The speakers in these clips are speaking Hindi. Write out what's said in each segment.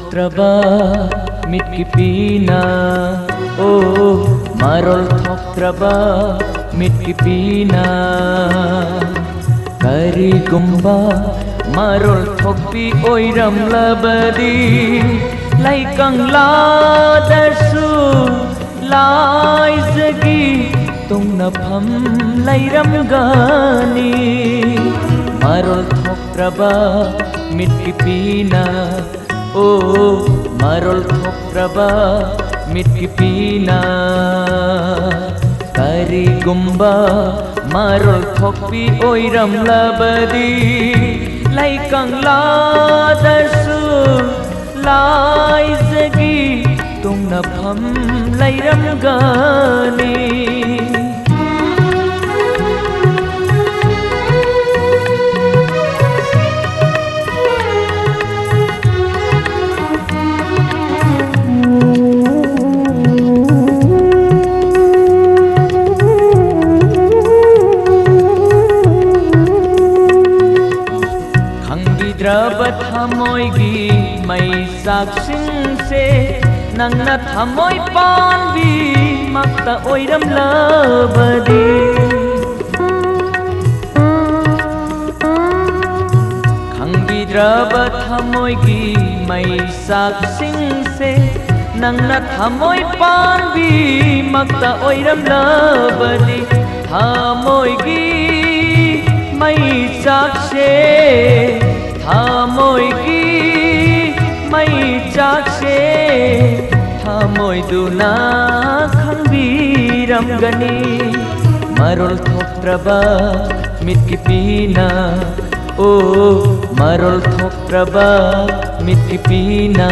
थोक्त्रबा मिटकी पीना ओ मारोल थोक्त्रबा मिटकी पीना करी गुम्बा मारोल थोक्पी ओइरम लबदी लाइकंग लादसु लाइजगी तुंगना फम लाइरम गानी मारोल थोक्त्रबा मिटकी पीना ओ मारोल थोक्त्रबा मिटकी पीना करी गुम्बा मारोल थोक्पी ओइरम लबदी लाइकंग लादसु लाइजगी तुंगना फम लाइरम गानी द्रबत हमोयगी मई साक्षिंग से नंगना थमोय पानबी मक्ता ओइरम लबदी खंगी द्रबत हमोयगी मई साक्षिंग से नंगना थमोय पानबी मक्ता ओइरम लबदी हमोयगी मई साक्षे थामोयगी मई चाक्षे थामोय दुना खंबीरम गनी मारोल थोक्त्रबा मिटकी पीना ओ मारोल थोक्त्रबा मिटकी पीना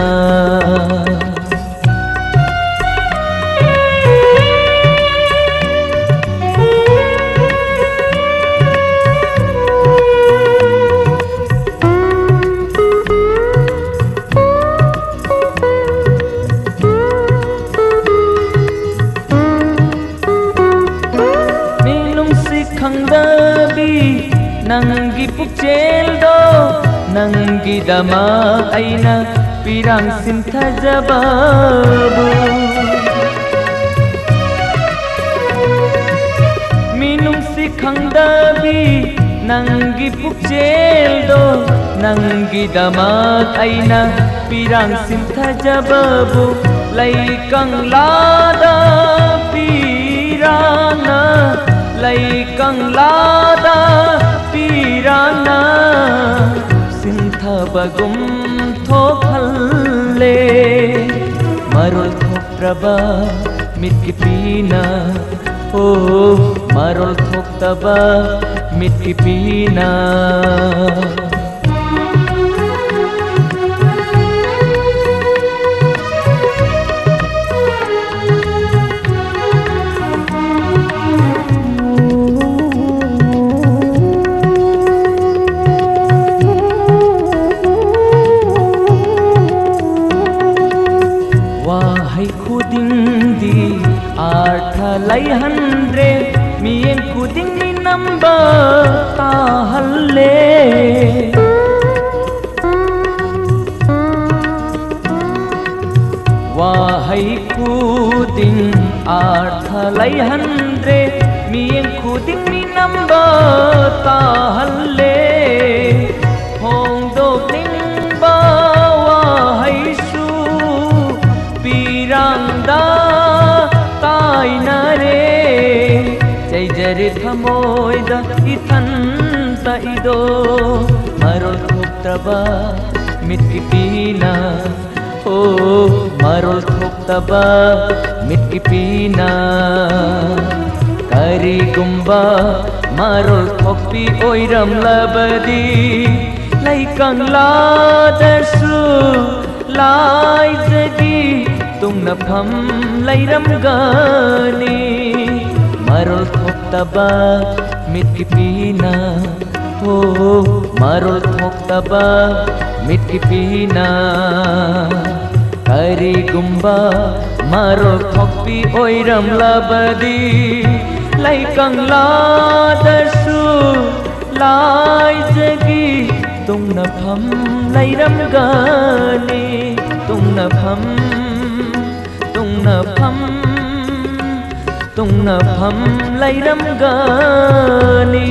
नंगी पुक्चेल्दो नंगी दमा आइना पिरांग सिंथा जबाबु मिनुम सिखंगदाबी नंगी पुक्चेल्दो नंगी दमा आइना पिरांग सिंथा जबाबु लाइकंग लादा पिराना लाइकंग लादा पिराना सिंथा बगुम थोखल्ले मारोल थोक्त्रबा मिटकी पीना ओ मारोल थोक्त्रबा मिटकी पीना लाई हंड्रे मियें कुदिंग नि नंबर ताहल्ले वाहै कुदिंग आठ लाई हंड्रे मियें कुदिंग नि नंबर ताहल्ले होंग दो दिंग बा वाहै सु पीरांदा जरे थमोयदा इथन ताइदो मारोल थोक्त्रबा मिटकी पीना ओ मारोल थोक्त्रबा मिटकी पीना करी गुम्बा मारोल थोक्पी ओइरम लबदी लाइकंग लादसु लाइजगी तुंगना फम लाइरम गानी मारोल थोक्त्रबा मिटकी पीना ओ मारोल थोक्त्रबा मिटकी पीना करी गुम्बा मारोल थोक्पी ओइरम लबदी लाइकंग लादसु लाइजगी तुंगना फम लाइरम गानी ꯇꯨꯡꯅꯐꯝ ꯇꯨꯡꯅꯐꯝ ꯇꯨꯡꯅꯐꯝ ꯂꯩꯔꯝꯒꯅꯤ